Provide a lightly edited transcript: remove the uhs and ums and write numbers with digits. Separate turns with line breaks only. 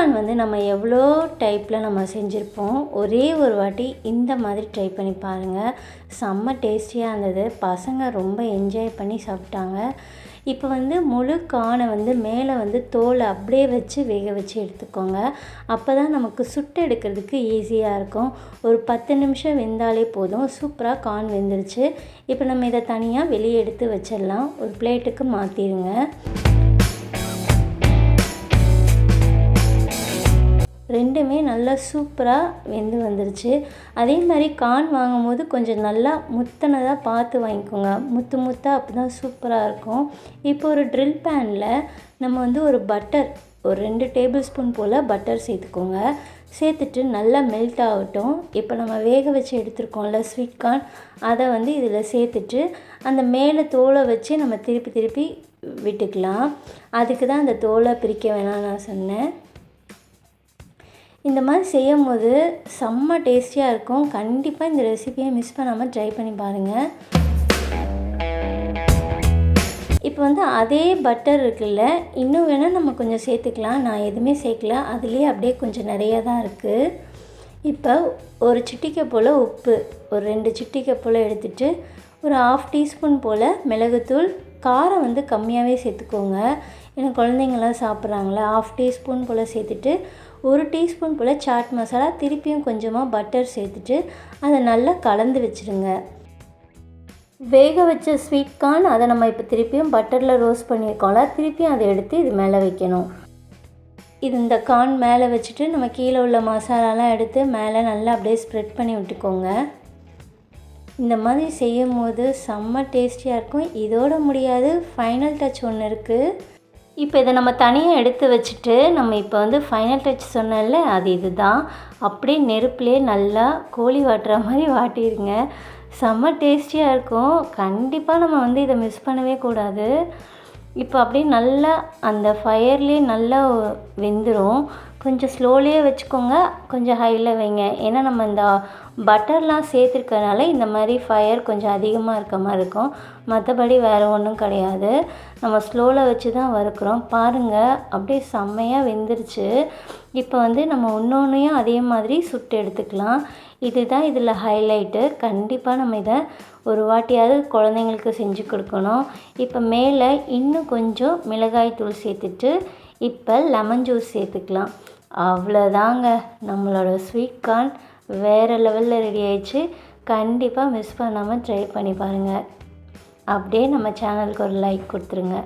Corn வந்து நம்ம எவ்வளோ டைப்பில் நம்ம செஞ்சுருப்போம். ஒரே ஒரு வாட்டி இந்த மாதிரி ட்ரை பண்ணி பாருங்கள். செம்ம டேஸ்டியாக இருந்தது. பசங்க ரொம்ப என்ஜாய் பண்ணி சாப்பிட்டாங்க. இப்போ வந்து முழு கார்னை வந்து மேலே வந்து தோலை அப்படியே வச்சு வேக வச்சு எடுத்துக்கோங்க. அப்போ தான் நமக்கு சுட்டு எடுக்கிறதுக்கு ஈஸியாக இருக்கும். ஒரு 10 நிமிஷம் வெந்தாலே போதும். சூப்பராக கார்ன் வெந்துருச்சு. இப்போ நம்ம இதை தனியாக வெளியே எடுத்து வச்சிடலாம். ஒரு பிளேட்டுக்கு மாற்றிடுங்க. ரெண்டுமே நல்லா சூப்பராக வெந்து வந்துருச்சு. அதே மாதிரி கார்ன் வாங்கும்போது கொஞ்சம் நல்லா முத்தினதாக பார்த்து வாங்கிக்கோங்க. முத்து முத்தாக அப்போ தான் சூப்பராக இருக்கும். இப்போ ஒரு ட்ரில் பேனில் நம்ம வந்து ஒரு 2 டேபிள் ஸ்பூன் போல் பட்டர் சேர்த்துக்கோங்க. சேர்த்துட்டு நல்லா மெல்ட் ஆகட்டும். இப்போ நம்ம வேக வச்சு எடுத்துருக்கோம்ல ஸ்வீட் கார்ன், அதை வந்து இதில் சேர்த்துட்டு அந்த மேலே தோலை வச்சு நம்ம திருப்பி விட்டுக்கலாம். அதுக்கு தான் அந்த தோலை பிரிக்க வேணாம் நான் சொன்னேன். இந்த மாதிரி செய்யும் போது செம்ம டேஸ்டியாக இருக்கும். கண்டிப்பாக இந்த ரெசிபியை மிஸ் பண்ணாமல் ட்ரை பண்ணி பாருங்கள். இப்போ வந்து அதே பட்டர் இருக்குல்ல, இன்னும் வேணால் நம்ம கொஞ்சம் சேர்த்துக்கலாம். நான் எதுவுமே சேர்க்கல, அதுலேயே அப்படியே கொஞ்சம் நிறையா தான் இருக்குது. இப்போ ஒரு சிட்டிக்கை போல் உப்பு, ஒரு 2 சிட்டிக்கை போல் எடுத்துகிட்டு ஒரு 1/2 டீஸ்பூன் போல் மிளகுத்தூள். காரம் வந்து கம்மியாகவே சேர்த்துக்கோங்க. ஏன்னா குழந்தைங்களாம் சாப்பிட்றாங்களே. 1/2 டீஸ்பூன் போல் சேர்த்துட்டு 1 டீஸ்பூன் போல் சாட் மசாலா, திருப்பியும் கொஞ்சமாக பட்டர் சேர்த்துட்டு அதை நல்லா கலந்து வச்சுருங்க. வேக வச்ச ஸ்வீட் கார்ன் அதை நம்ம இப்போ திருப்பியும் பட்டரில் ரோஸ்ட் பண்ணியிருக்கோம்ல, திருப்பியும் அதை எடுத்து இது மேலே வைக்கணும். இந்த கார்ன் மேலே வச்சுட்டு நம்ம கீழே உள்ள மசாலாலாம் எடுத்து மேலே நல்லா அப்படியே ஸ்ப்ரெட் பண்ணி விட்டுக்கோங்க. இந்த மாதிரி செய்யும் போது செம்ம டேஸ்டியாக இருக்கும். இதோட முடியாது, ஃபைனல் டச் ஒன்று இருக்குது. இப்போ இதை நம்ம தனியாக எடுத்து வச்சுட்டு நம்ம இப்போ வந்து ஃபைனல் டச் சொன்னேன்ல, அது இதுதான். அப்படியே நெருப்புலேயே நல்லா கோழி வாட்டுற மாதிரி வாட்டிடுங்க. செம்ம டேஸ்டியாக இருக்கும். கண்டிப்பாக நம்ம வந்து இதை மிஸ் பண்ணவே கூடாது. இப்போ அப்படியே நல்லா அந்த ஃபயர்லேயே நல்லா வெந்துடும். கொஞ்சம் ஸ்லோலியே வச்சுக்கோங்க, கொஞ்சம் ஹையில் வைங்க. ஏன்னா நம்ம இந்த பட்டர்லாம் சேர்த்துருக்கனால இந்த மாதிரி ஃபயர் கொஞ்சம் அதிகமாக இருக்க மாதிரி இருக்கும். மற்றபடி வேறு ஒன்றும் கிடையாது. நம்ம ஸ்லோவில் வச்சு தான் வறுக்கிறோம். பாருங்கள், அப்படியே செம்மையாக வெந்துருச்சு. இப்போ வந்து நம்ம ஒன்றொன்றையும் அதே மாதிரி சுட்டு எடுத்துக்கலாம். இதுதான் இதில் ஹைலைட்டு. கண்டிப்பாக நம்ம இதை ஒரு வாட்டியாவது குழந்தைங்களுக்கு செஞ்சு கொடுக்கணும். இப்போ மேலே இன்னும் கொஞ்சம் மிளகாய் தூள் சேர்த்துட்டு இப்போ லெமன் ஜூஸ் சேர்த்துக்கலாம். அவ்வளோதாங்க, நம்மளோட ஸ்வீட் கார்ன் வேறு லெவலில் ரெடி ஆயிடுச்சு. கண்டிப்பாக மிஸ் பண்ணாமல் ட்ரை பண்ணி பாருங்கள். அப்படியே நம்ம சேனலுக்கு ஒரு லைக் கொடுத்துருங்க.